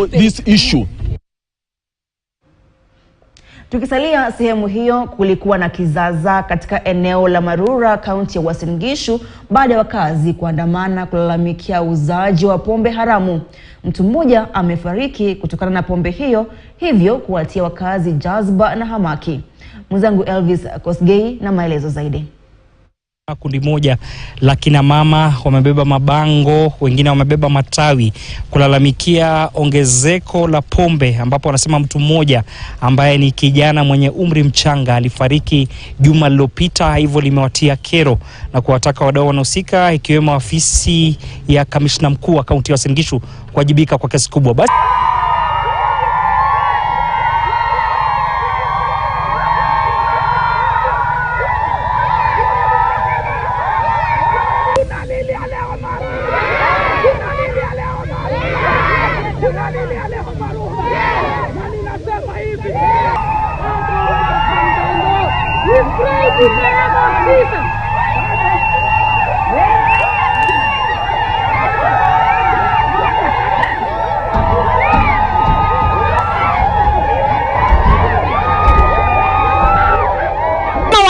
know this issue. Tukisalia sehemu hiyo, kulikuwa na kizaazaa katika eneo la Marura, kaunti ya Uasin Gishu, baada ya wakazi kuandamana kulalamikia uuzaji wa pombe haramu. Mtu mmoja amefariki kutokana na pombe hiyo, hivyo kuwatia wakazi jazba na hamaki. Mwenzangu Elvis Kosgei na maelezo zaidi. Kundi moja la kina mama wamebeba mabango, wengine wamebeba matawi kulalamikia ongezeko la pombe, ambapo wanasema mtu mmoja ambaye ni kijana mwenye umri mchanga alifariki juma lililopita, hivyo limewatia kero na kuwataka wadau wanaohusika ikiwemo afisi ya kamishna mkuu wa kaunti ya Uasin Gishu kuwajibika kwa kiasi kubwa. Basi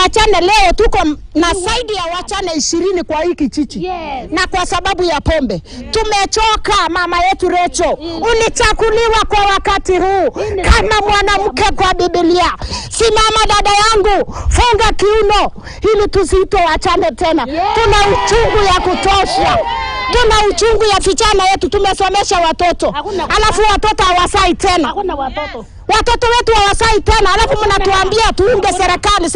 wachane leo tuko na zaidi ya wachane 20 kwa hiki kijiji. Na kwa sababu ya pombe. Tumechoka mama yetu Recho. Ulichakuliwa kwa wakati huu kama mwanamke kwa Biblia. Simama dada yangu, funga kiuno ili tusito wachane tena. Tuna uchungu ya kutosha. Tuna uchungu ya vijana yetu, tumesomesha watoto. Alafu watoto hawasai tena. Hakuna watoto. Watoto wetu hawasai tena, alafu mnatuambia tuunge serikali.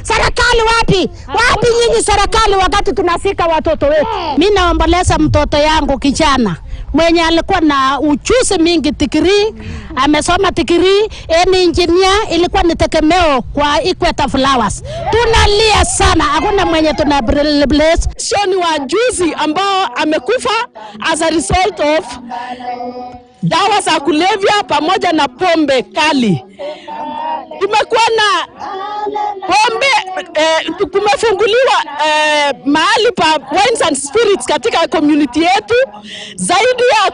Serikali wapi? Wapi nyinyi serikali wakati tunafika watoto wetu? Mimi naomboleza mtoto yangu kijana mwenye alikuwa na ujuzi mingi, degree, amesoma degree, ni engineer, ilikuwa ni tegemeo kwa Equator Flowers. Tunalia sana, hakuna mwenye tunabless. Shoni wa juzi ambao amekufa as a result of dawa za kulevya pamoja na pombe kali. Tumekuwa na pombe, tumefunguliwa mahali pa wines and spirits katika community yetu zaidi ya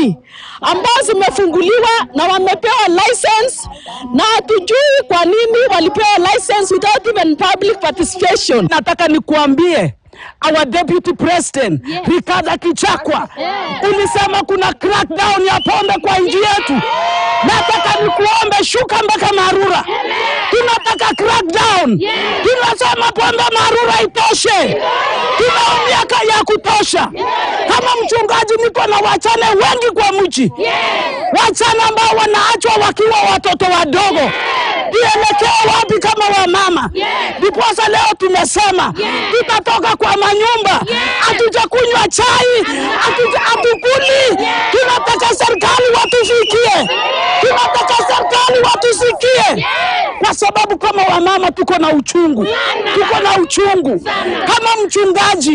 10 ambazo zimefunguliwa na wamepewa license, na hatujui kwa nini walipewa license without even public participation. Nataka nikuambie our deputy president Rigathi Gachagua ulisema kuna crackdown ya pombe kwa nchi yetu. Nataka nikuombe shuka mpaka Marura. Tunataka crackdown. Tunasema pombe Marura itoshe. Tuna miaka ya kutosha. Kama mchungaji niko na wachane wengi kwa mji. Wachana ambao wanaachwa wakiwa watoto wadogo. Tuelekea wapi kama wamama? Ndiposa leo tumesema tutatoka kwa manyumba, hatujakunywa chai, hatukuli. Tunataka serikali watufikie. Tunataka serikali watusikie. Kwa sababu kama wamama tuko na uchungu. Tuko. Kama mchungaji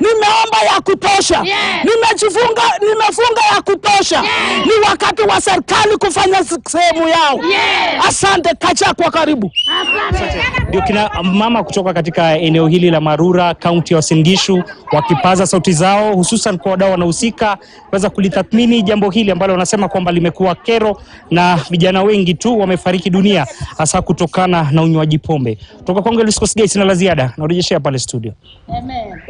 nimeomba ya kutosha. Nimefunga ya kutosha. Ni wakati wa serikali kufanya sehemu yao. Asante. Gachagua karibu. Ndio kina mama kutoka katika eneo hili la Marura, kaunti ya Uasin Gishu, wakipaza sauti zao hususan kwa wadau wanaohusika kuweza kulitathmini jambo hili ambalo wanasema kwamba limekuwa kero na vijana wengi tu wamefariki dunia hasa kutokana na unywaji pombe. Kutoka kwangu Elvis Kosgei, sina la ziada. Narejeshea pale studio. Amen.